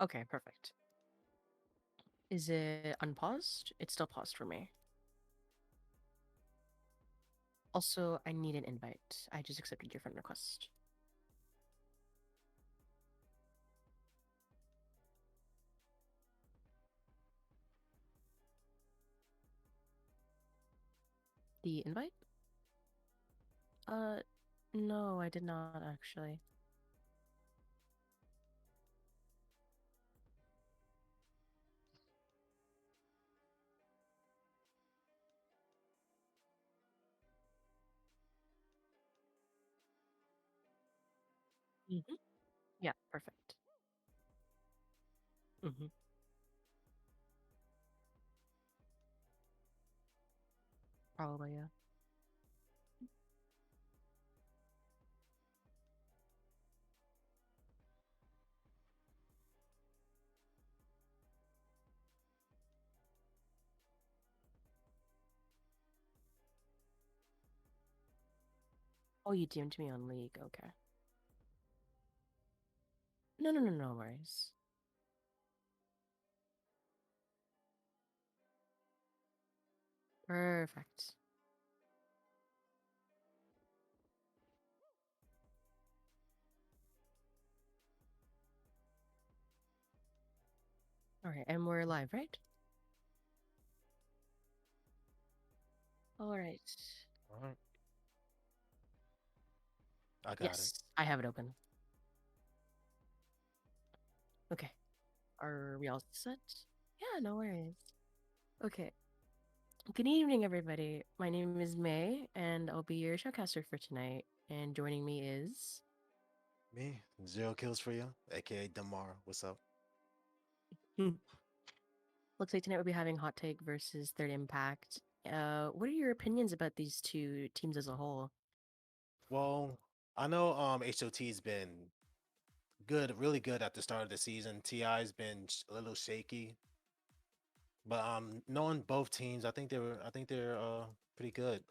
Okay, perfect. Is it unpaused? It's still paused for me. Also, I need an invite. I just accepted your friend request. The invite? Uh, no, I did not actually. Hmm. Yeah, perfect. Hmm. Probably, yeah. Oh, you DM'd me on League. Okay. No, no, no, no worries. Perfect. All right, and we're live, right? All right. All right, I got it. Yes, I have it open. Okay. Are we all set? Yeah, no worries. Okay. Good evening, everybody. My name is May, and I'll be your showcaster for tonight. And joining me is. Me, zero kills for you, aka Damar. What's up? Hmm. Looks like tonight we'll be having Hot Take versus Third Impact. What are your opinions about these two teams as a whole? Well, I know HOT's been good, really good at the start of the season. TI's been a little shaky, but knowing both teams, I think they're pretty good.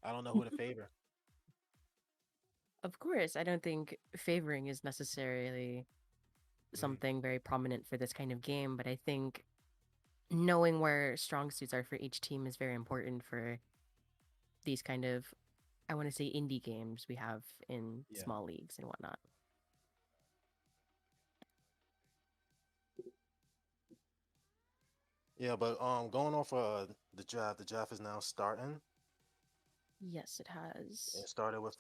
I don't know who to favor. Of course, I don't think favoring is necessarily Mm, something very prominent for this kind of game, but I think knowing where strong suits are for each team is very important for these kind of, I want to say, indie games we have in yeah, small leagues and whatnot. yeah, but going off the draft is now starting. Yes, it It has. started with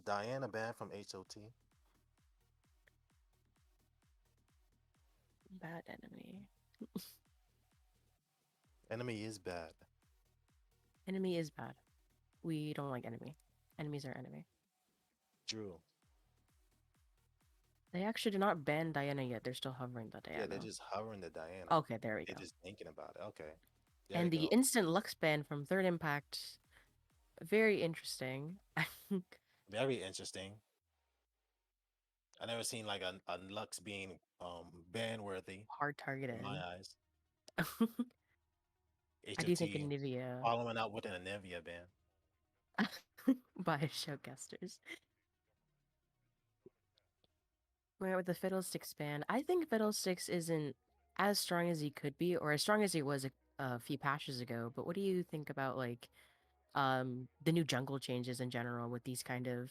Diana Band from HOT. Bad enemy. Enemy is bad. Enemy is bad. We don't like enemy. Enemies are enemy. True. They actually did not ban Diana yet. They're still hovering the Yeah, they're Diana. just hovering the Diana. Okay, there we They're go. just thinking about it. Okay, there you And the go. instant Lux ban from Third Impact, very interesting. Very interesting. I never seen like a Lux being ban worthy Hard in my targeted. eyes. I do think HOT Anivia following up with an Anivia ban. by showcasters. Where with the Fiddlesticks ban, I think Fiddlesticks isn't as strong as he could be, or as strong as he was a few patches ago. But what do you think about like the new jungle changes in general with these kind of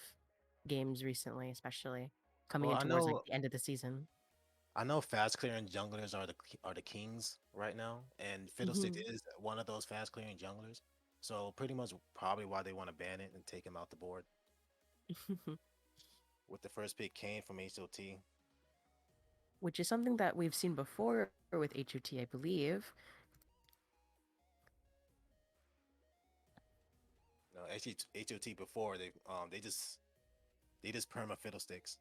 games recently, especially coming Well, in I towards like know the end of the season? I know fast clearing junglers are the kings right now, and Fiddlesticks Hmm. is one of those fast clearing junglers. So pretty much probably why they want to ban it and take him out the board. With the first pick came from HOT. Which is something that we've seen before with HOT, I believe. You know, actually HOT before they just perma Fiddlesticks.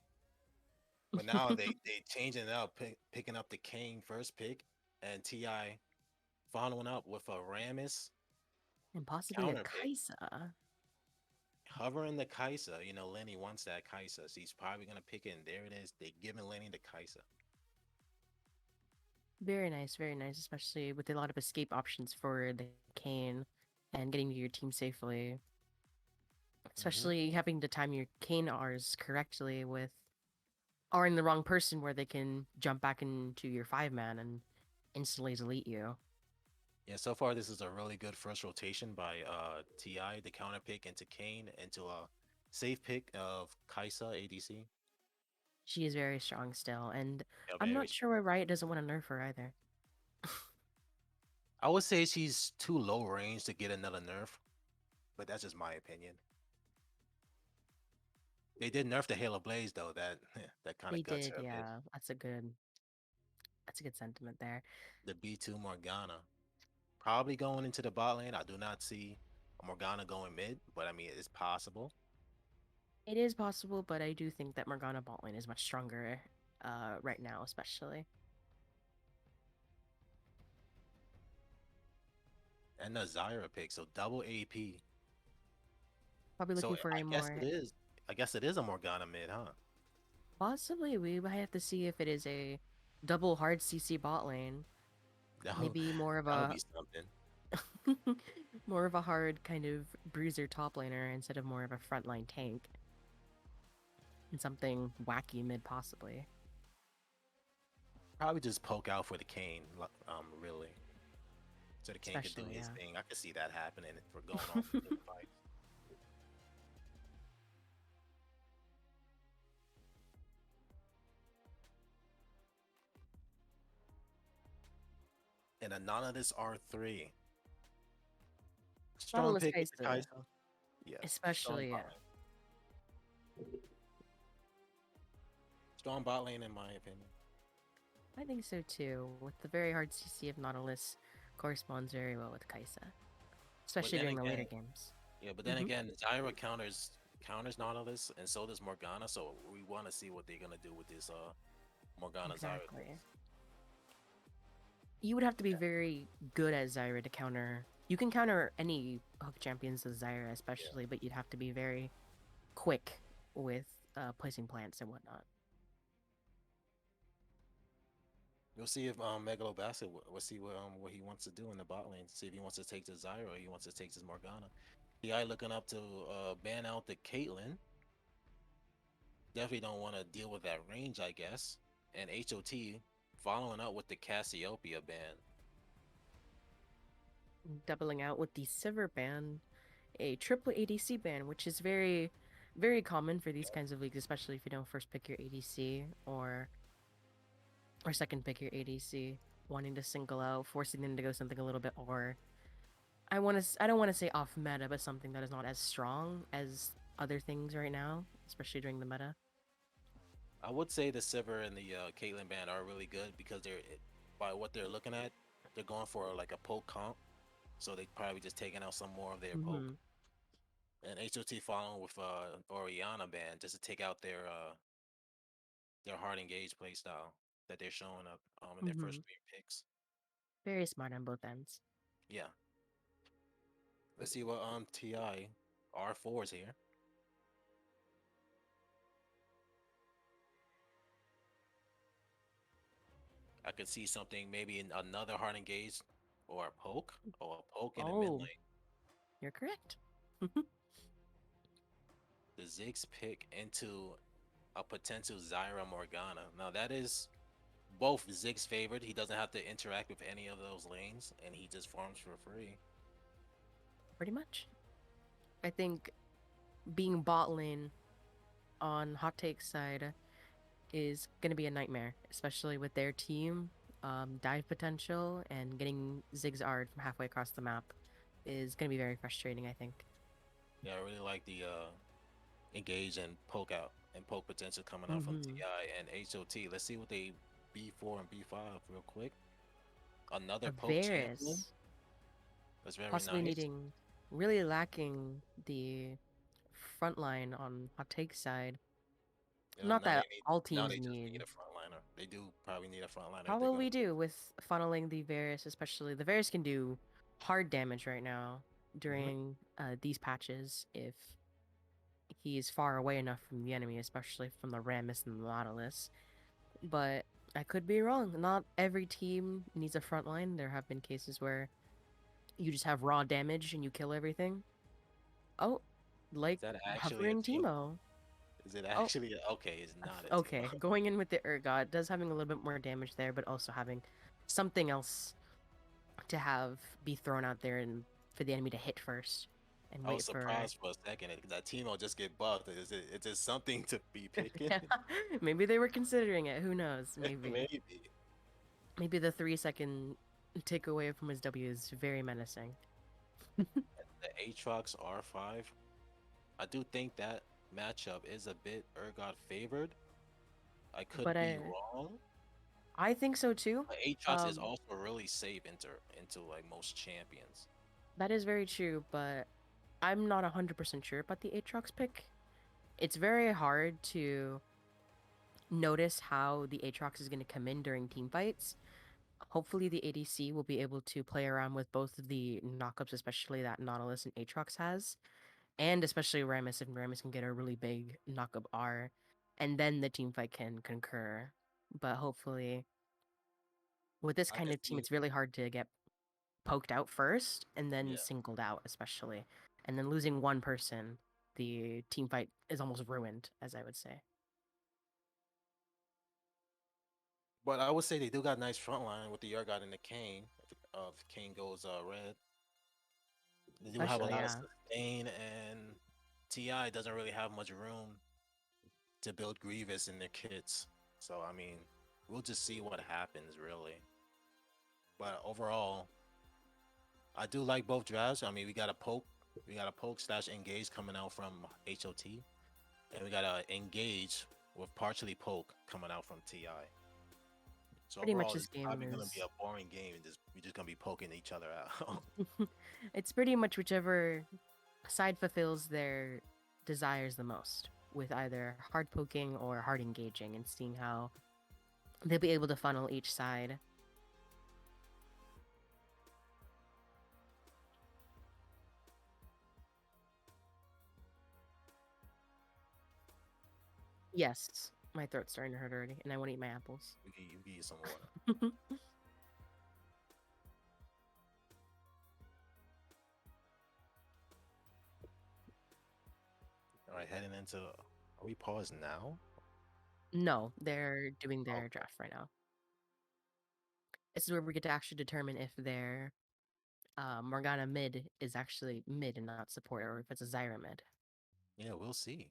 But now they changing it up, picking up the Kane first pick, and Ti following up with a Ramus And possibly a counter pick, Kaisa. hovering the Kaisa. You know, Lenny wants that Kaisa, so he's probably gonna pick it. And there it is. They giving Lenny the Kaisa. Very nice, especially with a lot of escape options for the Kane and getting to your team safely. Hmm. Especially having to time your Kane R's correctly with R in the wrong person where they can jump back into your 5 man and instantly delete you. Yeah, so far this is a really good first rotation by Ti. The counter pick into Kane into a safe pick of Kaisa ADC. She is very strong still, and Yeah, I'm very not sure strong. why Riot doesn't want to nerf her either. I would say she's too low range to get another nerf, but that's just my opinion. They did nerf the Halo Blaze though. That that kind They of guts did, her a bit. yeah. That's a good sentiment there. The B2 Morgana probably going into the bot lane. I do not see a Morgana going mid, but I mean it's possible. It is possible, but I do think that Morgana bot lane is much stronger right now, especially. And the Zyra pick, so double AP. Probably So looking for I a guess it more. is. I guess it is a Morgana mid, huh? Possibly, we might have to see if it is a double hard CC bot lane. That Maybe more of that would a be something. More of a hard kind of bruiser top laner instead of more of a frontline tank and something wacky mid possibly. Probably just poke out for the Kane, really, so the Kane could do Especially, his yeah. thing. I could see that happening for going off for team fights. And a Anonymous R3. Strong Nautilus pick into Kai'Sa, Kai'Sa. Yes, strong especially, bot yeah. lane. Strong bot lane, in my opinion. I think so too. With the very hard CC of Nautilus corresponds very well with Kai'Sa, But especially then during the later again, games. yeah, but then Hmm. again, Zyra counters Nautilus, and so does Morgana. So we want to see what they're gonna do with this Morgana Zyra Exactly. face. You would have to be very good at Zyra to counter. You can counter any hook champions with Zyra, Yeah, especially, but you'd have to be very quick with placing plants and whatnot. we'll see if Megalobasket. We'll see what he wants to do in the bot lane. See if he wants to take the Zyra or he wants to take this Morgana. TI looking up to ban out the Caitlyn. Definitely don't want to deal with that range, I guess. And HOT following up with the Cassiopeia ban. Doubling out with the Sivir ban, a triple ADC ban, which is very, very common for these kinds of leagues, especially if you don't first pick your ADC or second pick your ADC, wanting to single out, forcing them to go something a little bit or I don't want to say off meta, but something that is not as strong as other things right now, especially during the meta. I would say the Sivir and the Caitlyn band are really good because by what they're looking at, they're going for like a poke comp. So they probably just taking out some more of their poke. Hmm. And HOT following with Oriana band just to take out their hard engaged play style that they're showing up in their Hmm. first three picks. Very smart on both ends. Yeah. Let's see what TI R4 is here. I could see something maybe in another hard engaged or a poke in the mid Oh, lane. you're correct. The Ziggs pick into a potential Zyra Morgana. Now that is both Ziggs favored. He doesn't have to interact with any of those lanes, and he just farms for free. Pretty much. I think being bot lane on Hot Take's side is going to be a nightmare, especially with their team. Dive potential and getting zigzagged from halfway across the map is going to be very frustrating, I think. Yeah, I really like the engage and poke out and poke potential coming out from Hmm. TI and HOT. Let's see what they B4 and B5 real quick. Another A poke champion. Varus That's very possibly nice. needing, really lacking the front line on Hot Take's side. Yeah, Not that all now teams they just need need. a frontliner. They do probably need a frontliner if they're gonna Probably do with funneling the Varus, especially. The Varus can do hard damage right now Mhm. during these patches if he is far away enough from the enemy, especially from the Rammus and the Nautilus. But I could be wrong. Not every team needs a front line. There have been cases where you just have raw damage and you kill everything. Oh, like Is that actually a hovering team? Teemo. Is it Oh, actually okay? It's not a team. okay. Going in with the Urgot does having a little bit more damage there, but also having something else to have be thrown out there and for the enemy to hit first and I was wait for. surprised for a second because that Teemo just get buffed. Is it something to be picking? Maybe they were considering it. Who knows? Maybe. Maybe. Maybe the 3 second takeaway from his W is very menacing. The Aatrox R5. I do think that matchup is a bit Urgot favored. I But could be wrong. I think so too. But Aatrox is Um, also really safe into like most champions. that is very true, but I'm not 100% sure about the Aatrox pick. It's very hard to notice how the Aatrox is going to come in during team fights. Hopefully, the ADC will be able to play around with both of the knockups, especially that Nautilus and Aatrox has, and especially Rammus if Rammus can get a really big knockup R, and then the team fight can concur. But hopefully, with this I kind could of team, see it's really hard to get. poked out first and then Yeah. singled out, especially. And then losing one person, the team fight is almost ruined, as I would say. But I would say they do got nice front line with the Yurgot and the Kane. If Kane goes red, they do have a Especially, lot of yeah. sustain, and Ti doesn't really have much room to build Grievous in their kits. So I mean, we'll just see what happens really. But overall, I do like both drafts. I mean, we got a poke slash engage coming out from HOT, and we got a engage with partially poke coming out from Ti. So Pretty much overall, this it's game probably gonna be is. a boring game, and just we're just gonna be poking each other out. It's pretty much whichever side fulfills their desires the most, with either hard poking or hard engaging, and seeing how they'll be able to funnel each side. Yes, my throat's starting to hurt already, and I want to eat my apples. We give you some water. All right, heading into. Are we paused now? No, they're doing their Okay. draft right now. This is where we get to actually determine if their Morgana mid is actually mid and not support, or if it's a Zyra mid. Yeah, we'll see.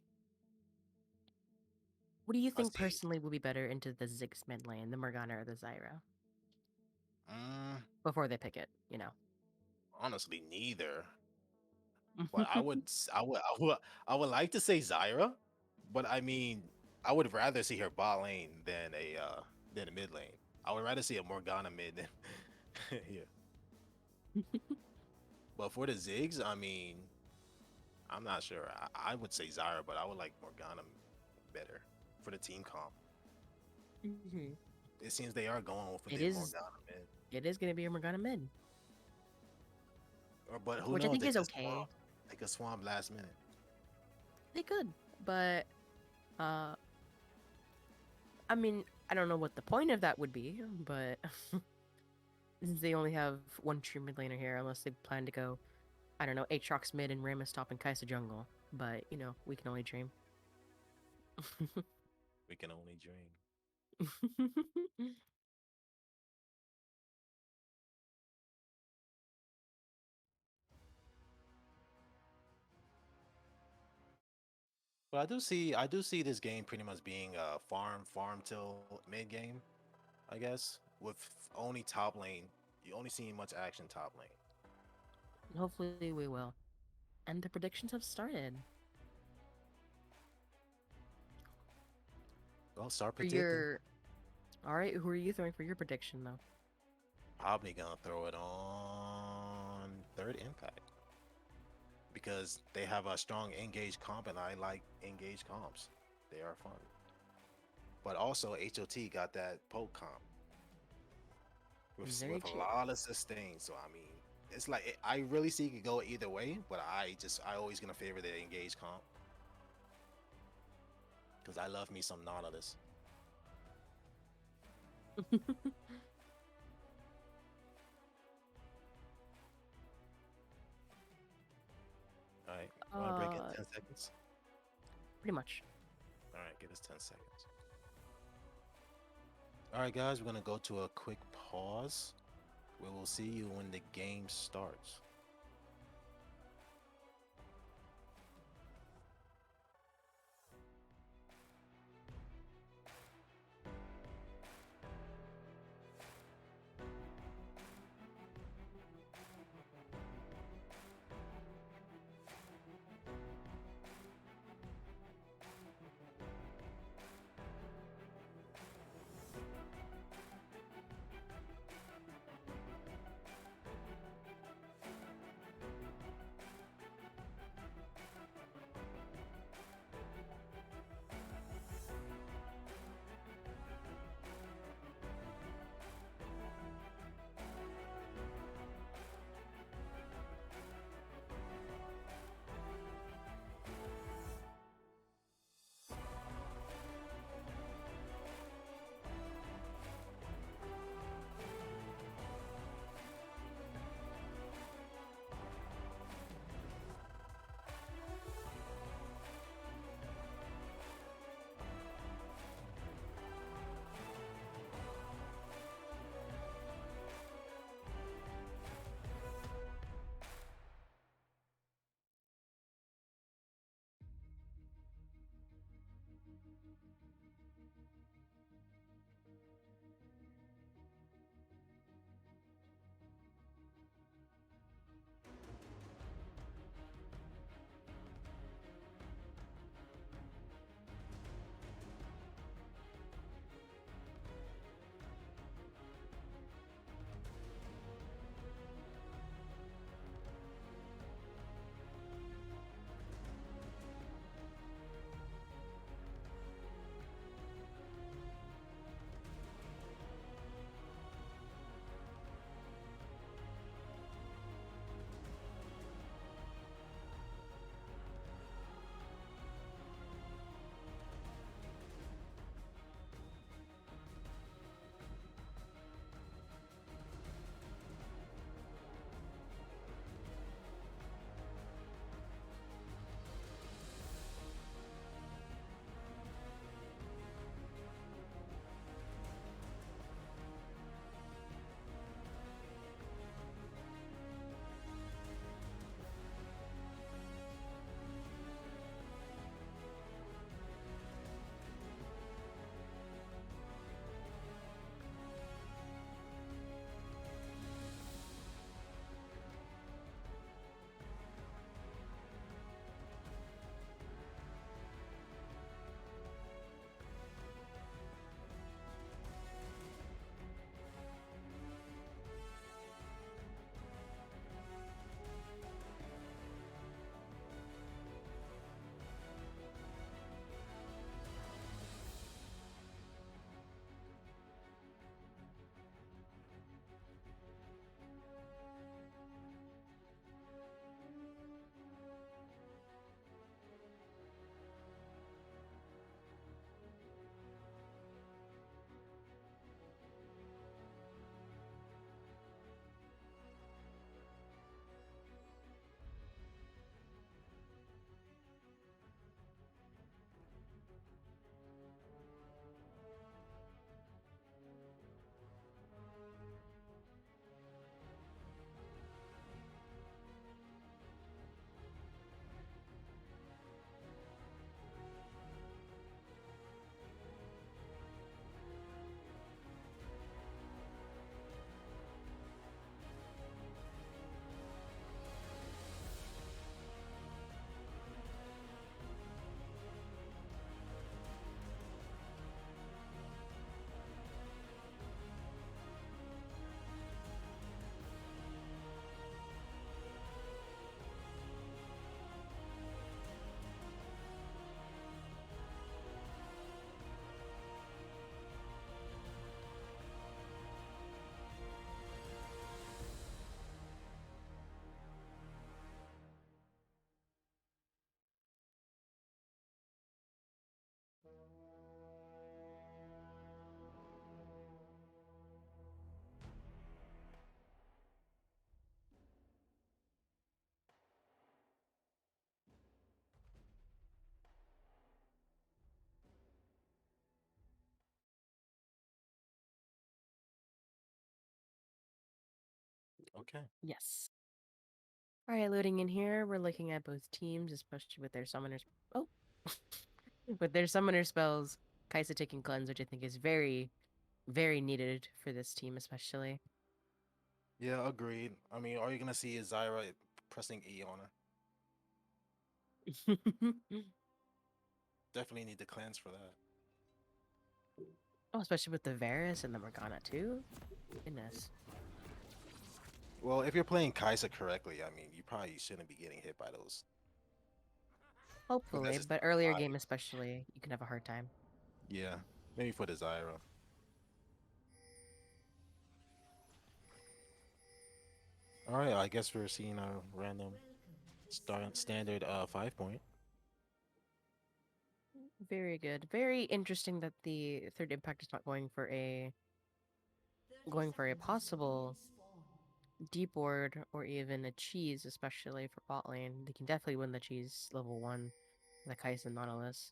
What do you I think see. personally will be better into the Ziggs mid lane, the Morgana or the Zyra? Mm, Before they pick it, you know. honestly, neither. But I would like to say Zyra, but I mean, I would rather see her bot lane than a mid lane. I would rather see a Morgana mid than yeah. But for the Ziggs, I mean, I'm not sure. I would say Zyra, but I would like Morgana better for the team comp. Mhm. It seems they are going for It the is Morgana mid. it is gonna be a Morgana mid, Or but who which I knows? think They is could okay. swamp. They could swamp last minute. They could, but uh, I mean, I don't know what the point of that would be, but since they only have one true mid laner here, unless they plan to go, I don't know, Aatrox mid and Rammus top and Kai'Sa jungle. But you know, we can only dream. We can only dream. But I do see this game pretty much being a farm till mid game, I guess, with only top lane. You only see much action top lane. Hopefully, we will. And the predictions have started. Well, start For predicting. your, all right, who are you throwing for your prediction though? Probably gonna throw it on third impact because they have a strong engage comp, and I like engage comps. They are fun. But also HOT got that poke comp Very with a true. lot of sustain. So I mean, it's like I really see it could go either way, but I always gonna favor the engage comp because I love me some Nautilus. All right, you want to break in uh, 10 seconds? pretty much. All right, give us 10 seconds. All right, guys, we're gonna go to a quick pause. We will see you when the game starts. Okay. Yes. All right, loading in here. We're looking at both teams, especially with their summoners. Oh, with their summoner spells, Kaisa taking cleanse, which I think is very, very needed for this team, especially. Yeah, agreed. I mean, all you're gonna see is Zyra pressing E on her. Definitely need to cleanse for that. Oh, especially with the Varus and the Morgana too. Goodness. Well, if you're playing Kaisa correctly, I mean, you probably shouldn't be getting hit by those. Unless Hopefully, it's but earlier high. game especially, you can have a hard time. Yeah, maybe for the Zyra. All right, I guess we're seeing a random standard 5 point. Very good. Very interesting that the third impact is not going for a possible deep ward or even a cheese, especially for bot lane. They can definitely win the cheese level 1, the Kai'Sa Nautilus.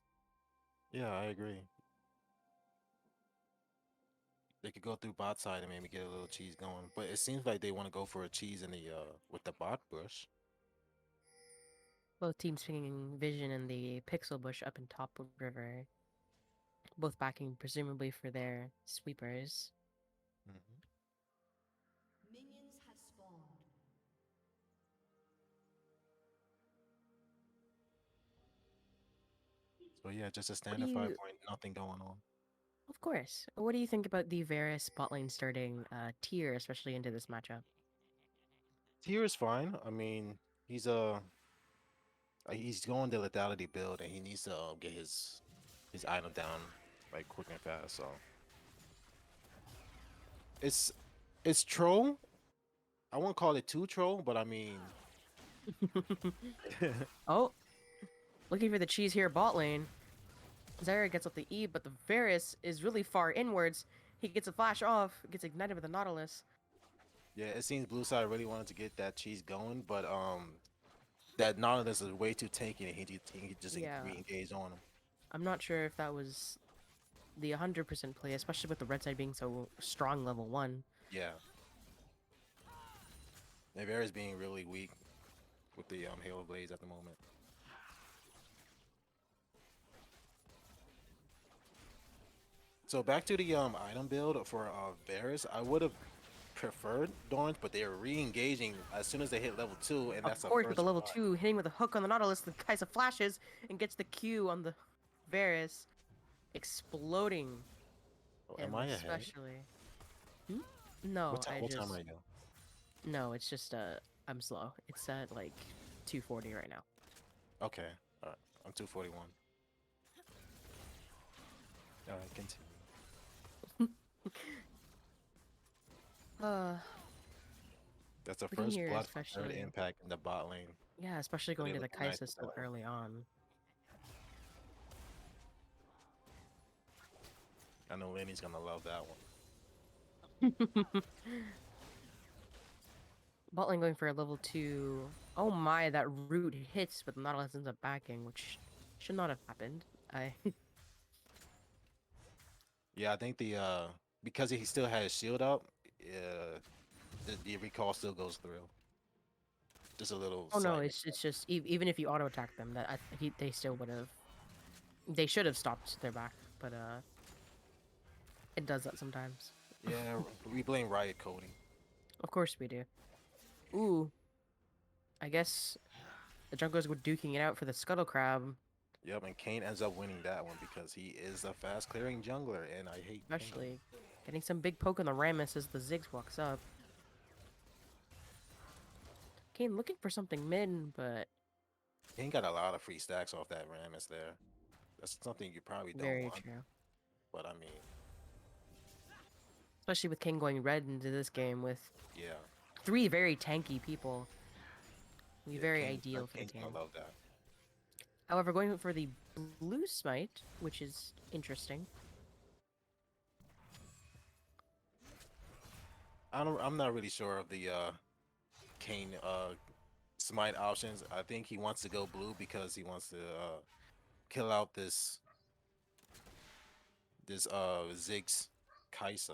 Yeah, I agree. They could go through bot side and maybe get a little cheese going, but it seems like they want to go for a cheese in the with the bot bush. Both teams picking Vision and the Pixel Bush up in top of river, both backing presumably for their sweepers. Hmm. Minions have spawned. So yeah, just a What do standard five you, point, nothing going on. of course, what do you think about the Varus bot lane starting tier, especially into this matchup? Tier is fine. I mean, he's going the lethality build, and he needs to get his item down like quick and fast. So it's it's troll. I won't call it too troll, but I mean, Oh, looking for the cheese here bot lane. Zyra gets up the E, but the Varus is really far inwards. He gets a flash off, gets ignited with the Nautilus. yeah, it seems blue side really wanted to get that cheese going, but that Nautilus is way too tanky, and he just Yeah, re-engage on him. I'm not sure if that was the 100% play, especially with the red side being so strong level 1. Yeah, Navarre is being really weak with the Halo Blades at the moment. So back to the item build for Varus, I would have preferred Dorns, but they're re-engaging as soon as they hit level 2, and Of that's the course, with the first level one. 2 hitting with a hook on the Nautilus, the Kaisa flashes and gets the Q on the Varus, exploding Oh, am him, I ahead? especially. Hmm? No, I What time just. right now? No, it's just, I'm slow. It's at like 240 right now. Okay, all right, I'm 241. All right, continue. Uh, That's the looking first here, blood for third especially. impact in the bot lane. Yeah, especially going Really to the looking nice Kaisa with so that. early on. I know Lenny's gonna love that one. Bot lane going for a level 2. Oh my, that root hits, but the Nautilus ends up backing, which should not have happened. I Yeah, I think the because he still has his shield up, the recall still goes through. Just a little Oh no, side it's just even if you auto attack them, they still would have. They should have stopped their back, but it does that sometimes. Yeah, we blame Riot coding. Of course we do. Ooh, I guess the junglers were duking it out for the scuttle crab, Yep, and Kane ends up winning that one because he is a fast clearing jungler, and I hate Kane. especially getting some big poke on the Rammus as the Ziggs walks up. Kane looking for something mid, but Kane got a lot of free stacks off that Rammus there. That's something you probably don't very want, true. but I mean, Especially with King going red into this game with yeah, 3 very tanky people. Be yeah, very ideal for the Kane's gonna game. love that. However, going for the blue smite, which is interesting. I'm not really sure of the Kane smite options. I think he wants to go blue because he wants to kill out this Ziggs Kaisa.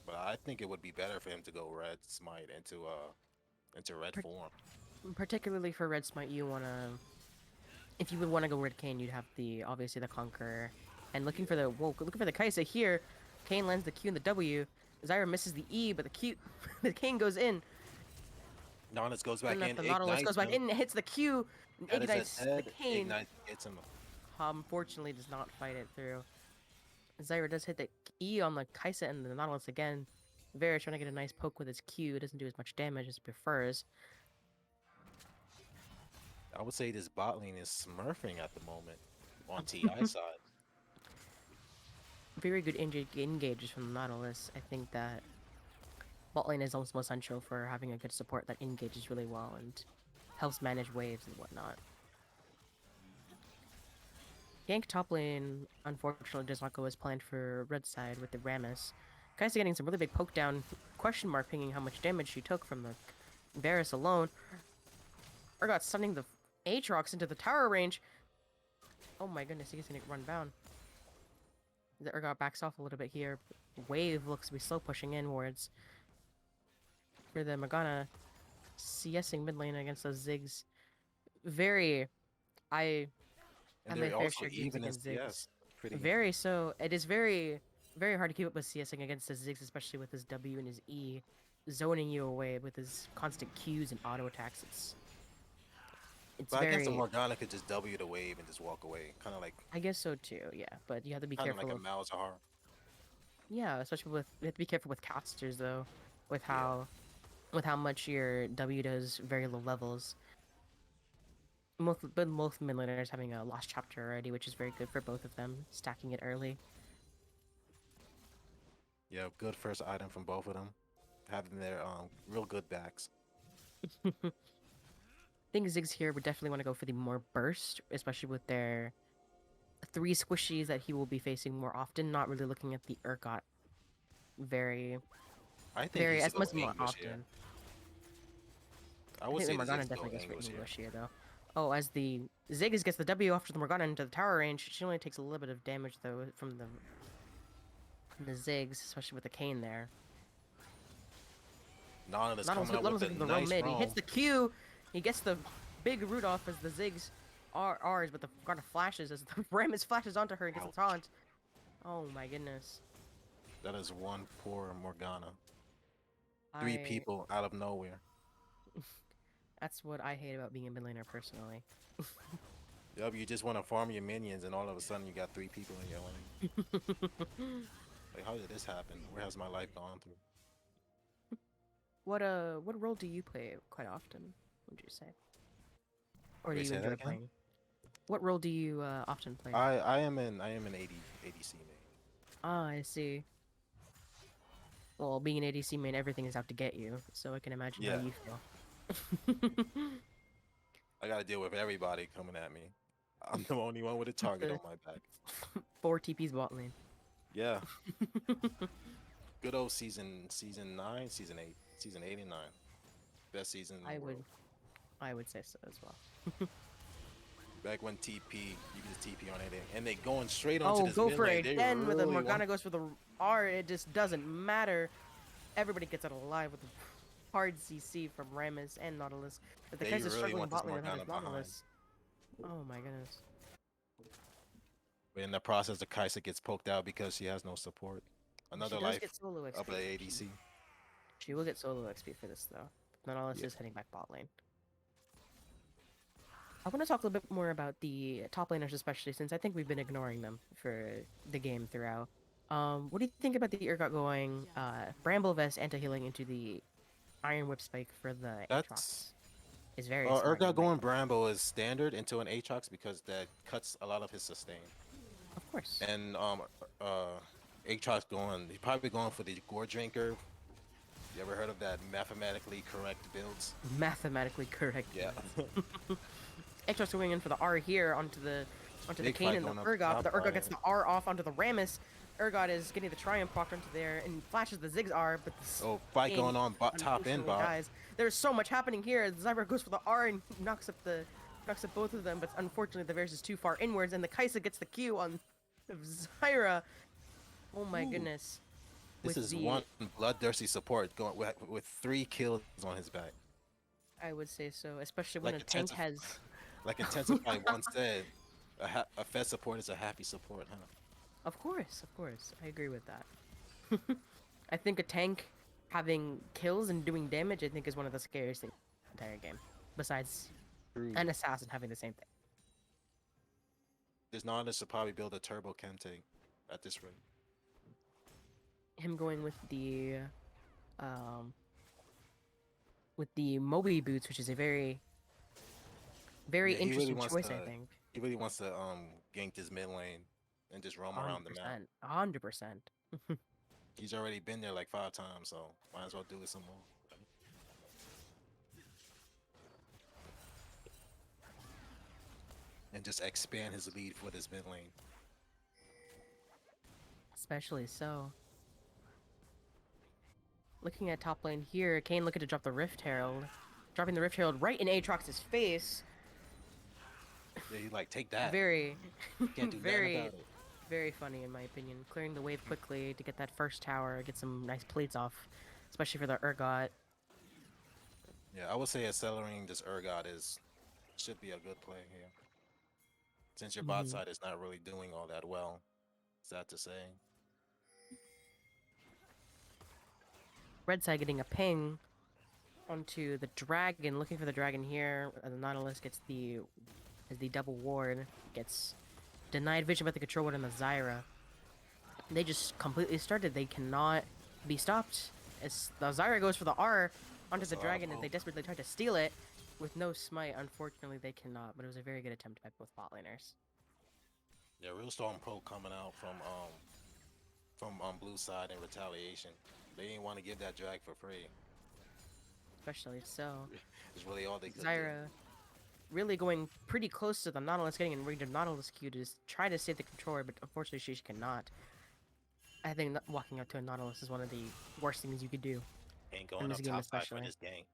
But I think it would be better for him to go red smite into red par- form. particularly for red smite, you wanna if you would want to go red Kane, you'd have the obviously the conqueror, and looking for Yeah. the looking for the Kaisa here. Kane lands the Q and the W. Zyra misses the E, but the Q, the Kane goes in. Giannis goes Sure back enough, in, the Nautilus goes ignites back him. in and hits the Q, and That is a ignites the dead Kane. ignite. Gets him. Unfortunately, does not fight it through. Zyra does hit the E on the Kaisa and the Nautilus again. Varus trying to get a nice poke with his Q. It doesn't do as much damage as he prefers. I would say this bot lane is smurfing at the moment on TI side. Very good engages from the Nautilus. I think that bot lane is also essential for having a good support that engages really well and helps manage waves and whatnot. Gank top lane, unfortunately, does not go as planned for red side with the Rammus. Kaisa getting some really big poke down, question mark pinging how much damage she took from the Varus alone. Urgot stunning the Aatrox into the tower range. Oh my goodness, he's gonna run down. The Urgot backs off a little bit here. Wave looks to be slow pushing inwards. For the Morgana, CSing mid lane against those Ziggs. Very, I And have my they're fair also share of games even in against CS. Ziggs. Pretty. Very so. It is very hard to keep up with CSing against the Ziggs, especially with his W and his E, zoning you away with his constant Qs and auto attacks. It's But I guess the very. Morgana could just W the wave and just walk away. I guess so too. Yeah, but you have to be Kind of like careful a of. Malzahar. Yeah, especially with you have to be careful with casters though, with Yeah. how much your W does very low levels. Both mid laners having a lost chapter already, which is very good for both of them, stacking it early. Yeah, good first item from both of them. Having their real good backs. I think Ziggs here would definitely want to go for the more burst, especially with their three squishies that he will be facing more often, not really looking at the Urgot very, I think very he's a as much little more English here. often. I I would think the say the Morgana Ziggs a definitely little goes for English here. English here, though. Oh, as the Ziggs gets the W after the Morgana into the tower range, she only takes a little bit of damage, though, from the Ziggs, especially with the Cane there. Nautilus Not coming only up with a looking for the roam nice mid, he hits roam. the Q, he gets the big root off as the Ziggs are ours, but the Morgana flashes as the Rammus flashes onto her and gets a Ouch. taunt. Oh my goodness. That is one poor Morgana. Three I people out of nowhere. That's what I hate about being a mid laner personally. Yup, you just want to farm your minions, and all of a sudden you got three people in your lane. Like, how did this happen? Where has my life gone through? What role do you play quite often, would you say? Or do Wait, you say that enjoy again? playing? What role do you often play? I am an ADC main. Ah, I see. Well, being an ADC main, everything is out to get you, so I can imagine how Yeah, you feel. I gotta deal with everybody coming at me. I'm the only one with a target on The my back. 4 TPs bot lane. Yeah, good old season 9, season 8 and 9, best season in I the would world. I would say so as well. Back when TP, you can just TP on anything, and they going straight onto Oh, this go mid for lane. it They again with the really Morgana want. goes for the R. It just doesn't matter. Everybody gets out alive with the hard CC from Rammus and Nautilus. But the They Kaiser's really struggling want this bot lane without Morgana his behind. Nautilus. Oh my goodness. But in the process, the Kaisa gets poked out because she has no support. She Another does life get solo of the XP. ADC. She will get solo XP for this though. Nautilus Yeah. is heading back bot lane. I want to talk a little bit more about the top laners, especially since I think we've been ignoring them for the game throughout. What do you think about the Urgot going Bramble Vest anti-healing into the Iron Whip Spike for the That's Aatrox? Is very smart in Urgot my going opinion. Bramble is standard into an Aatrox because that cuts a lot of his sustain. Of course. And Aatrox going, he's probably going for the Gore Drinker. You ever heard of that mathematically correct builds? Mathematically correct. Yeah. Aatrox going in for the R here onto the Big Kayn fight and the going up Urgot, but top the Urgot lane. gets the R off onto the Rammus. Urgot is getting the Triumph procced onto there and flashes the Ziggs R, but the Oh, fight Kayn going on top and unfortunately bot. dies. There's so much happening here. Zyra goes for the R and knocks up both of them, but unfortunately the Varus is too far inwards, and the Kaisa gets the Q on Zyra. Oh my Ooh. goodness. This with is the one bloodthirsty support going with 3 kills on his back. I would say so, especially when Like a tank intensive, has. like Intensify once said, a Fed support is a happy support, huh? Of course, I agree with that. I think a tank having kills and doing damage, I think, is one of the scariest things in the entire game. Besides True. an assassin having the same thing. This Nautilus should probably build a turbo Kente at this rate. Him going um with the Moby boots, which is a very Yeah, he really interesting wants choice, I to. think. He really wants to gank this mid lane and just roam around the map. 100%. 100%. He's already been there like 5 times, so might as well do it some more. And just expand his lead for this mid lane. Especially so. Looking at top lane here, Kane looking to drop the Rift Herald. Dropping the Rift Herald right in Aatrox's face. Yeah, he like take that. Very, Can't do nothing very, about it. very funny in my opinion. Clearing the wave quickly to get that first tower, get some nice plates off, especially for the Urgot. Yeah, I would say accelerating this Urgot should be a good play here. Since your bot Mhm. side is not really doing all that well, sad to say. Red side getting a ping onto the dragon, looking for the dragon here. The Nautilus gets as the double ward, gets denied vision by the control ward and the Zyra. They just completely started. They cannot be stopped. As the Zyra goes for the R onto the dragon, and they desperately try to steal it with no smite. Unfortunately, they cannot. But it was a very good attempt by both bot laners. Yeah, real strong poke coming out from blue side in retaliation. They didn't want to give that drag for free. Especially so. It's really all they could do. Zyra really going pretty close to the Nautilus, getting in range of Nautilus Q to just try to save the controller, but unfortunately she cannot. I think that walking up to a Nautilus is one of the worst things you could do Ain't in going this up game, top side for especially. this game.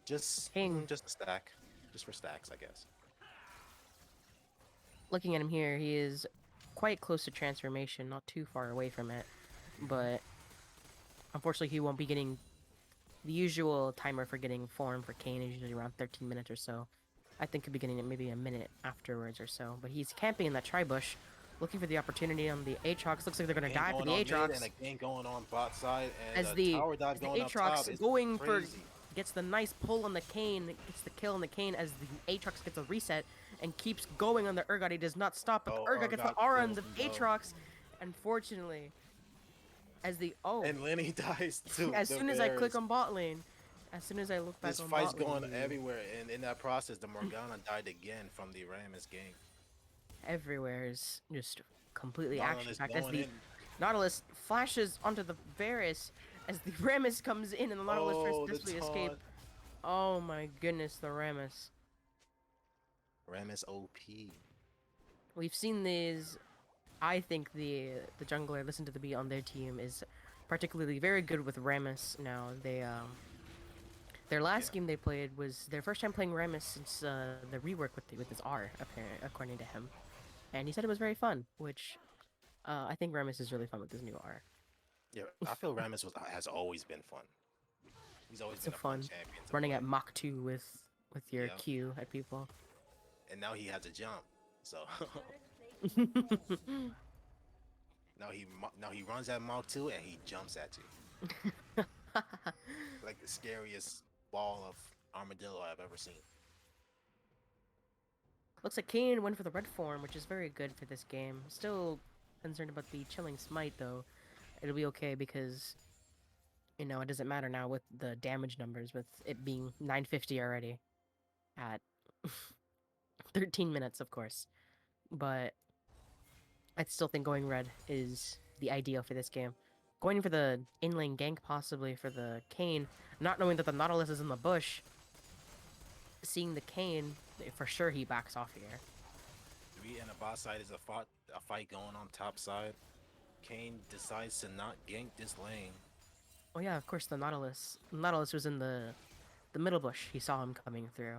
Just King, just a stack. Just for stacks, I guess. looking at him here, he is quite close to transformation, not too far away from it, but unfortunately he won't be getting the usual timer for getting form for Kane is usually around 13 minutes or so. I think he'll be getting it maybe a minute afterwards or so, but he's camping in that tri-bush, looking for the opportunity on the Aatrox. Looks like they're gonna die for the Aatrox. And a game going on bot side, and As a the tower dive going up top. Aatrox It's going for crazy. gets the nice pull on the Kane, gets the kill on the Kane as the Aatrox gets a reset and keeps going on the Urgot. He does not stop, but the Urgot gets the Urgot aura on kills the him, though. Aatrox. Unfortunately, as the And Lenny dies too. as The soon as I click Bears. on bot lane, as soon as I look back This on fight's bot lane, going everywhere, and in that process, the Morgana died again from the Rammus gang. everywhere is just completely Nautilus action-packed as going the in. Nautilus flashes onto the Varus as the Rammus comes in and the Nautilus tries Oh, to the desperately escape. taunt. Oh my goodness, the Rammus. Rammus OP. We've seen these. I think the jungler, listen to the beat on their team, is particularly very good with Rammus now. Their last game they played was their first time playing Rammus since the rework with his R, apparently, according to him. And he said it was very fun, which I think Rammus is really fun with his new R. Yeah, I feel Rammus has always been fun. He's always So been a fun fun, champion to running play. at Mach 2 with your Yeah. Q at people. And now he has a jump. So now he runs at Mach 2 and he jumps at you. Like the scariest ball of armadillo I've ever seen. Looks like Kane went for the red form, which is very good for this game. Still concerned about the chilling smite though. It'll be okay because you know it doesn't matter now with the damage numbers with it being 950 already at 13 minutes, of course. But I still think going red is the ideal for this game. Going for the in-lane gank possibly for the Kane, not knowing that the Nautilus is in the bush. Seeing the Kane, for sure he backs off here. 3 and the bot side is a fight going on top side. Kane decides to not gank this lane. Oh yeah, of course the Nautilus. Nautilus was in the middle bush. He saw him coming through.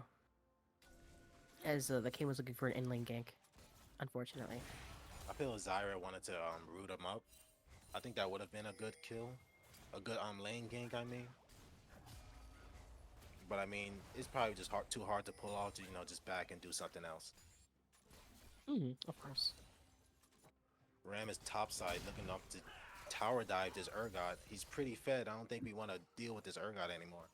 As the Kane was looking for an in-lane gank, unfortunately. I feel Zyra wanted to root him up, I think that would have been a good kill, a good lane gank. I mean, but I mean, it's probably just too hard to pull off to just back and do something else. Of course. Ram is topside, looking up to tower dive this Urgot. He's pretty fed. I don't think we want to deal with this Urgot anymore.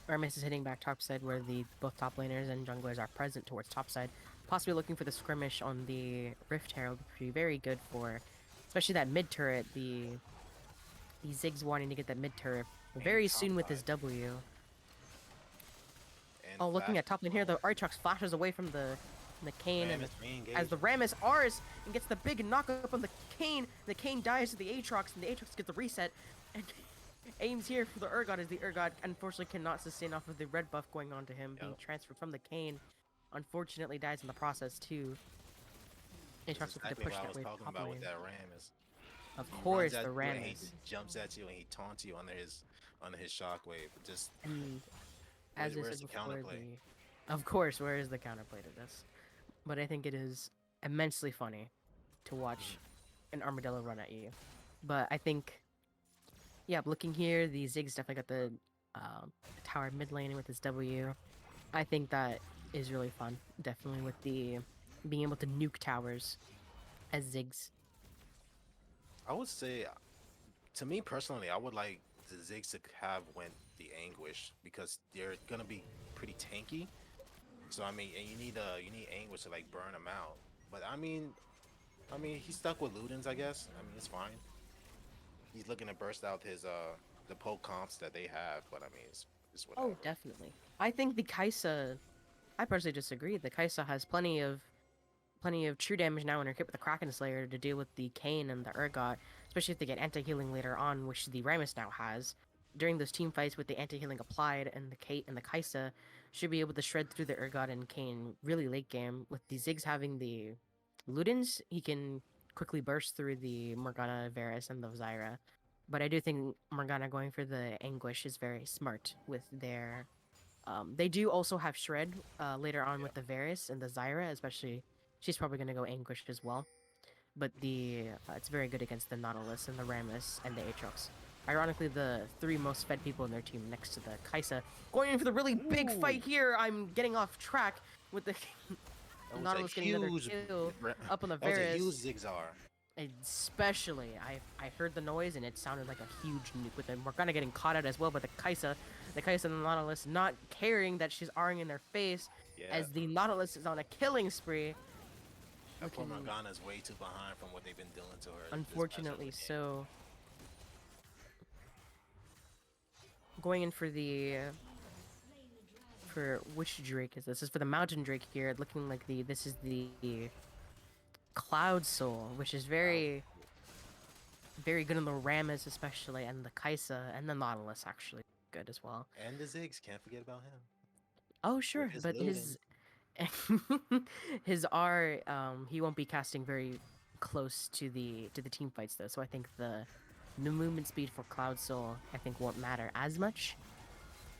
Armis is hitting back topside where the both top laners and junglers are present towards topside. Possibly looking for the skirmish on the Rift Herald, which would be very good for, especially that mid turret. The Ziggs wanting to get that mid turret And very top soon with his dive W. and Oh, looking flash. at top lane here, the Aatrox flashes away from the Kayn, Ram and is as the re-engaged. Rammus Rs and gets the big knockup on the Kayn dies to the Aatrox, and the Aatrox gets the reset, and aims here for the Urgot as the Urgot unfortunately cannot sustain off of the red buff going on to him, being Yep. transferred from the Kayn. Unfortunately dies in the process too. That's Aatrox looking to exactly push what I that was wave talking top about with lane. that Ram is. Of He runs course, at the you and he Rammus. jumps at you and he taunts you under his shockwave. Just And as I where's said the before, counterplay? of course, where is the counterplay to this? But I think it is immensely funny to watch an armadillo run at you. But I think, yeah, looking here, the Ziggs definitely got the tower mid lane with his W. I think that is really fun. Definitely with the being able to nuke towers as Ziggs. I would say, to me personally, I would like the Ziggs to have went the Anguish because they're gonna be pretty tanky. So I mean, and you need Anguish to like burn them out. But I mean, he's stuck with Ludens, I guess. I mean, it's fine. He's looking to burst out his the poke comps that they have, but I mean, it's Oh, whatever. definitely. I think the Kaisa. I personally disagree. The Kaisa has plenty of true damage now when you're hit with the Kraken Slayer to deal with the Kayn and the Urgot, especially if they get anti-healing later on, which the Rammus now has. During those team fights with the anti-healing applied, and the Kate and the Kaisa should be able to shred through the Urgot and Kayn really late game. With the Ziggs having the Ludens, he can quickly burst through the Morgana, Varus, and the Zyra. But I do think Morgana going for the Anguish is very smart with their they do also have Shred later on Yeah. with the Varus and the Zyra, especially. She's probably going to go Anguish as well. But the it's very good against the Nautilus and the Rammus and the Aatrox. Ironically, the three most fed people in their team next to the Kaisa. Going in for the really big Ooh, fight here. I'm getting off track with the that was a Nautilus getting another huge, kill up on the that was a huge Varus. Zigzar. Especially, I heard the noise and it sounded like a huge nuke with the Morgana getting caught out as well, but the Kaisa and the Nautilus not caring that she's R'ing in their face Yeah, as the Nautilus is on a killing spree. that poor Looking, Morgana is way too behind from what they've been doing to her this past couple unfortunately, of games. so going in for the for which Drake is this? This is for the Mountain Drake here, looking like this is the Cloud Soul, which is Wow. very good on the Rammus especially, and the Kaisa and the Nautilus actually good as well. And the Ziggs, can't forget about him Oh with sure, his but Luden. his R he won't be casting very close to the team fights though, so I think the movement speed for Cloud Soul I think won't matter as much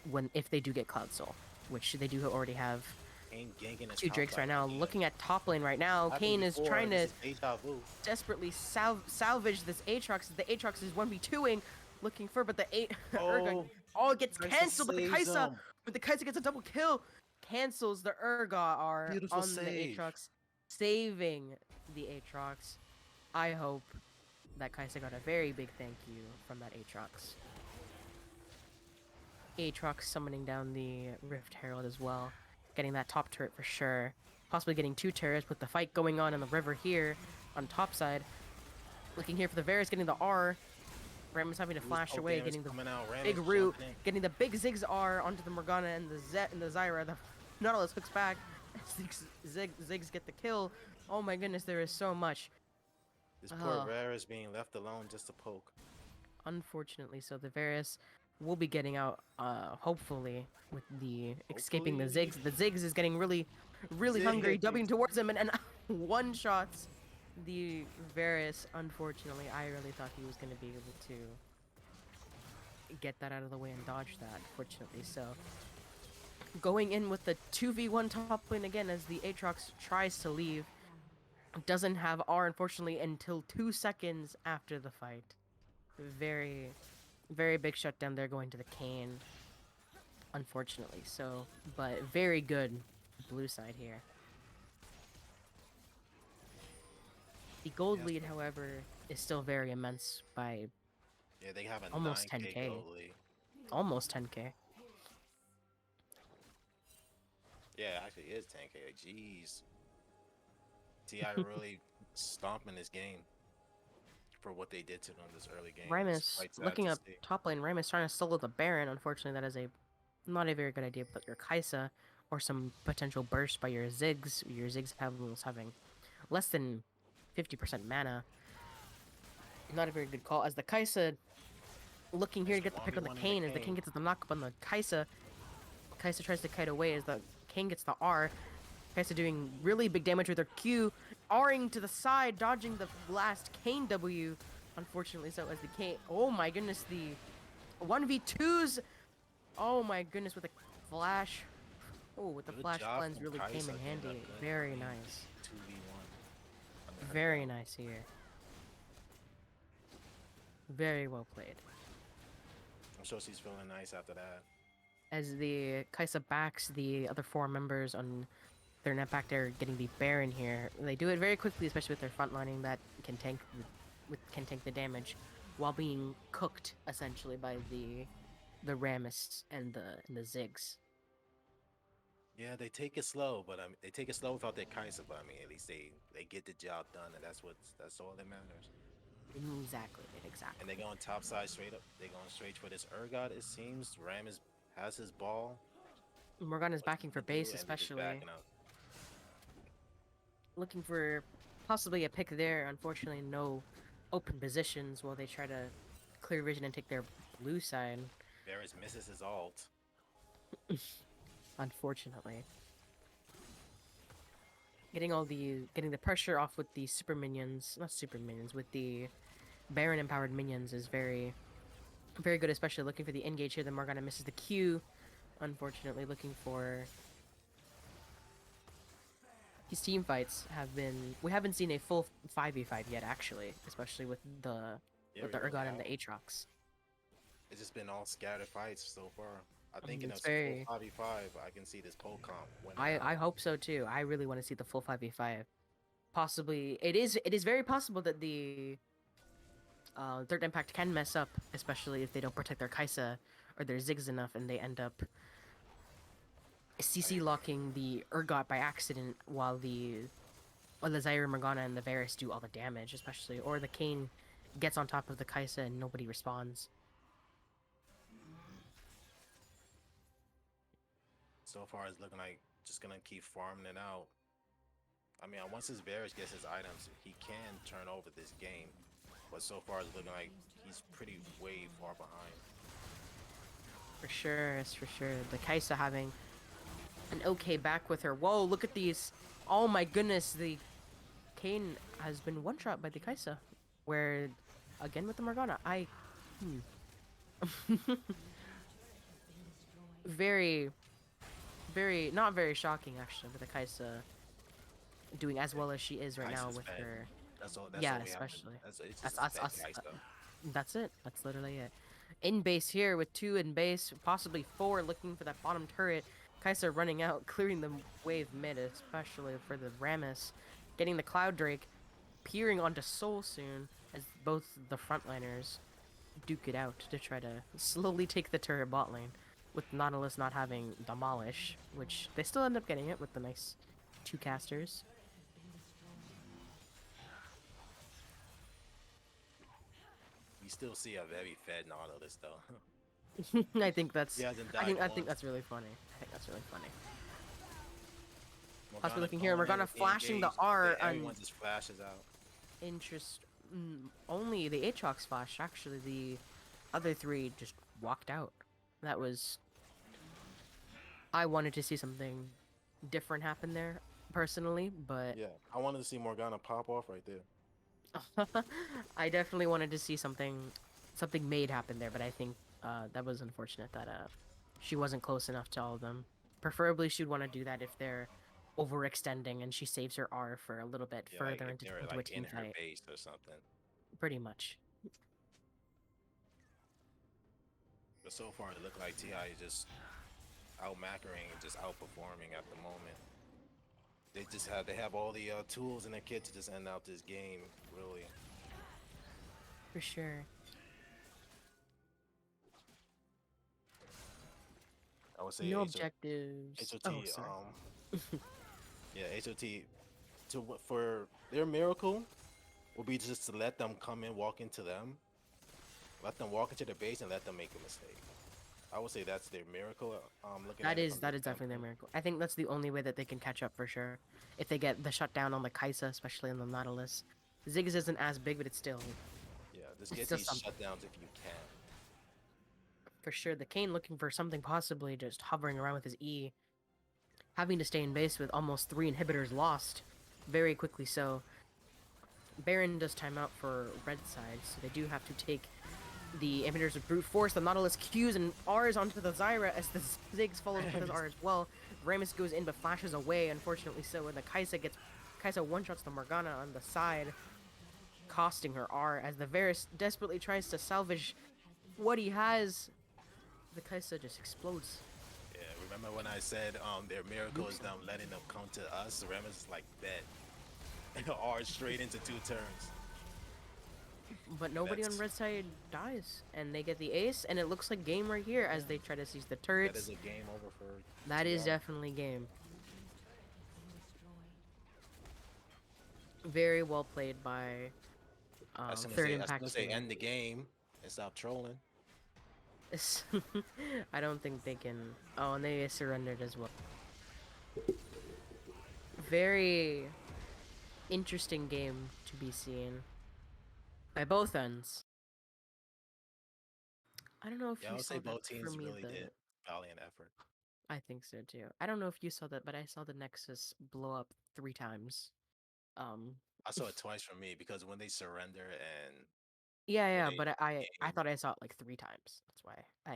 when if they do get Cloud Soul, which they do already have Ain't ganking his two top Drakes side right now. again. Looking at top lane right now, Happened Kane is before. trying This to is deja vu. desperately salvage this Aatrox. The Aatrox is 1v2ing, looking for, but the Urgot Oh, all gets Kaisa cancelled. But the saves Kaisa, him. but the Kaisa gets a double kill, cancels the Urgot R Beautiful on the save. Aatrox, saving the Aatrox. I hope that Kaisa got a very big thank you from that Aatrox. Aatrox summoning down the Rift Herald as well, getting that top turret for sure. Possibly getting two turrets with the fight going on in the river here on top side. Looking here for the Varus getting the R. Ram is having to Who's flash poke away, damage getting the coming out? Ram big is root, jumping in. getting the big Ziggs R onto the Morgana and the Zet and the Zyra. The Nautilus hooks back. Ziggs get the kill. Oh my goodness, there is so much. This poor Oh, Rare is being left alone just to poke. unfortunately, so the Varus will be getting out, hopefully, with the escaping the Hopefully, Ziggs. The Ziggs is getting really hungry, Ziggs. dubbing towards him, and one shots the Varus. Unfortunately, I really thought he was going to be able to get that out of the way and dodge that, unfortunately. So, going in with the 2v1 top lane again as the Aatrox tries to leave. Doesn't have R, unfortunately, until 2 seconds after the fight. Very, very big shutdown there going to the Kane, unfortunately. So, but very good blue side here. The gold Yes. lead, however, is still very immense by Yeah, they have a almost 9K 10k. goal lead. Almost 10k. Yeah, actually it is 10K. Like, jeez. Ti really stomping this game for what they did to them this early game. It's Ramus, quite sad looking to up see. top lane, Ramus trying to solo the Baron. Unfortunately, that is a not a very good idea. But your Kaisa or some potential burst by your Ziggs. Your Ziggs having less than 50% mana. Not a very good call. As the Kaisa looking here It's to a get the pick on the 1v1 in the Kane, as the King Kane. gets the knock on the Kaisa. Kaisa tries to kite away as the King gets the R. Kaisa doing really big damage with her Q, R'ing to the side, dodging the last Kane W. Unfortunately, so as the Kane. Oh my goodness, the 1v2s. Oh my goodness, with the flash. Oh, with the Good flash job cleanse from really came in Kaisa getting a handy. good Very clean nice. 2v1 under her Very belt. nice here. Very well played. I'm sure she's feeling nice after that. As the Kaisa backs the other four members on their net back there getting the Baron here. They do it very quickly, especially with their frontlining that can tank can tank the damage while being cooked essentially by the Rammus and the Ziggs. Yeah, they take it slow, but they take it slow without their Kaisa. But I mean, at least they get the job done, and that's all that matters. Exactly, And exactly. they going top side straight up. They going straight for this Urgot. It seems has his ball. Morgana's What's he backing for gonna do? base, And they're just especially backing up. looking for possibly a pick there. Unfortunately, no open positions while they try to clear vision and take their blue side. Varys misses his ult. Unfortunately. Getting the pressure off with the super minions, not super minions, with the Baron empowered minions is very good, especially looking for the engage here. Then Morgana misses the Q. Unfortunately, looking for these team fights have been we haven't seen a full 5v5 yet actually, especially Yeah, with we the really Urgot and the haven't. Aatrox. It's just been all scattered fights so far. I think in a It's full very 5v5, I can see this pole comp winning I out. hope so too. I really want to see the full 5v5. Possibly it is very possible that the third impact can mess up, especially if they don't protect their Kaisa or their Ziggs enough, and they end up CC locking the Urgot by accident while the Zaire Morgana and the Varus do all the damage, especially, or the Kane gets on top of the Kaisa and nobody responds. So far, it's looking like just gonna keep farming it out. I mean, once his Varys gets his items, he can turn over this game. But so far, it's looking like he's pretty way far behind. For sure, it's for sure. The Kaisa having an okay back with her. Whoa, look at these. Oh my goodness, the Kane has been one shot by the Kaisa. Where, again with the Morgana, hmm. very, not very shocking actually, with the Kaisa doing as well as she is right now Kai'Sa's with fed. her. That's Yeah, all we have to. especially. It's That's just a us, fed us. Kai'Sa. That's it. That's literally it. In base here with 2 in base, possibly 4 looking for that bottom turret. Kai'Sa running out, clearing the wave mid, especially for the Rammus. Getting the Cloud Drake, peering onto Soul soon, as both the frontliners duke it out to try to slowly take the turret bot lane. With Nautilus not having Demolish, which they still end up getting it with the nice 2 casters. We still see a very fed Nautilus though. I think He that's hasn't I died think I think once. that's really funny. I think that's really funny. Possibly Morgana looking here, going in Morgana with the flashing the engage, but R everyone on just flashes out. interest. Only the Aatrox flash. Actually, the other 3 just walked out. That was. I wanted to see something different happen there, personally, but Yeah, I wanted to see Morgana pop off right there. I definitely wanted to see something made happen there. But I think that was unfortunate that she wasn't close enough to all of them. Preferably, she'd want to do that if they're overextending, and she saves her R for a little bit Yeah, like further if they were into a like in team her fight. base or something. Pretty much. But so far, it looked like Ti is just outmacking and just outperforming at the moment. They have all the tools in their kit to just end out this game. Really, For sure. I would say No HO, objectives. Oh, HOT. sorry. Yeah, HOT. For their miracle would be just to let them come in, walk into them, let them walk into the base, and let them make a mistake. I would say that's their miracle. Looking at That it is from this that is definitely their standpoint. miracle. I think that's the only way that they can catch up for sure. If they get the shutdown on the Kaisa, especially on the Nautilus. Ziggs isn't as big, but Yeah, just it's get still these something. shutdowns if you can. For sure. The Kane looking for something, possibly just hovering around with his E, having to stay in base with almost 3 inhibitors lost. Very quickly so. Baron does time out for red side, so they do have to take the inhibitors with brute force. The Nautilus Qs and Rs onto the Zyra as the Ziggs follows up with his R as well. Ramus goes in but flashes away, unfortunately so, and the Kaisa one-shots the Morgana on the side, costing her R as the Varus desperately tries to salvage what he has. The Kaisa just explodes. Yeah, remember when I said their miracle is them letting them come to us? Remus is like bet. R straight into 2 turns. But nobody on That's red side dies, and they get the ace, and it looks like game right here as yeah. they try to seize the That is turrets. a game over for That is TR. definitely game. Very well played by third As soon impact as they team. end the game and stop trolling. I don't think they can. Oh, and they surrendered as well. Very interesting game to be seen by both ends. I don't know if Yeah, I you would say saw that both for teams me. really did valiant effort. I think so too. I don't know if you saw that, but I saw the Nexus blow up 3 times. Um, I saw it twice from me because when they surrender and yeah, when yeah, they but I game. thought I saw it like 3 times. That's why I.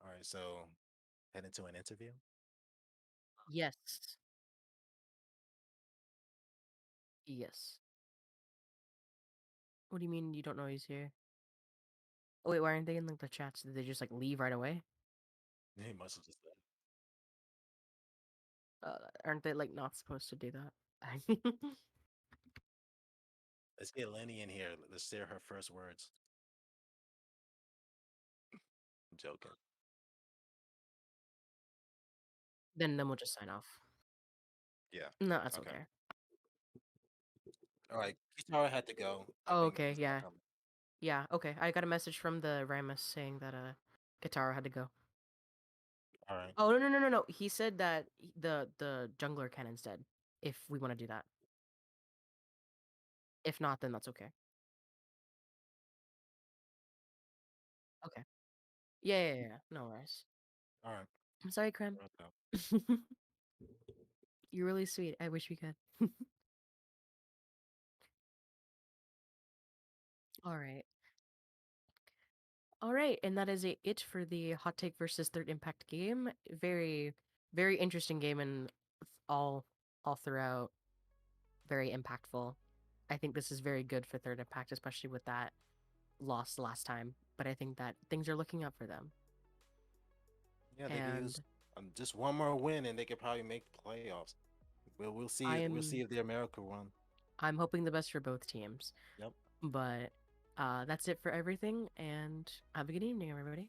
All right, so head into an interview. Yes, yes. What do you mean you don't know he's here? Oh, wait, why aren't they in like the chats? Did they just like leave right away? He must have just left. Aren't they like not supposed to do that? Let's get Lenny in here. Let's hear her first words. I'm joking. Then we'll just sign off. Yeah. No, that's Okay. okay. All right. Kitara had to go. I Oh, think okay, he's not yeah. coming. Yeah, okay. I got a message from the Ramus saying that Katara had to go. All right. Oh, no, no, no, no, no. He said that the jungler can instead if we want to do that. If not, then that's okay. Okay. Yeah, yeah, yeah, yeah. No worries. All right. I'm sorry, Krem. Okay. You're really sweet. I wish we could. All right. All right, and that is it for the hot take versus third impact game. Very, very interesting game and all all throughout very impactful. I think this is very good for third impact, especially with that loss last time. But I think that things are looking up for them. Yeah, they could use And just one more win, and they could probably make the playoffs. We'll see. I We'll see am if they're America run. I'm hoping the best for both teams. Yep. But that's it for everything, and have a good evening, everybody.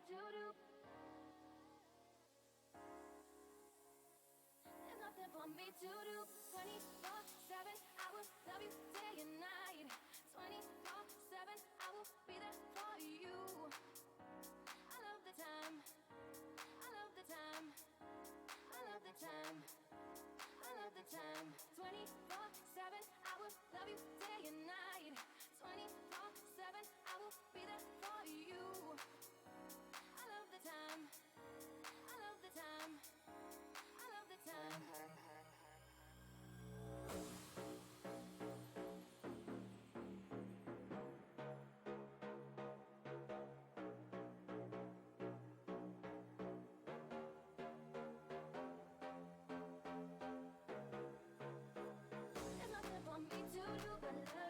to do. There's nothing for me to do. 24/7, I will love you day and night. 24/7, I will be there for you. I love the time. I love the time. I love the time. I love the time. 24/7, I will love you day and night. 24/7, I will be there for you. I love the time. I love the time. I love the time. There's nothing for me to do but love.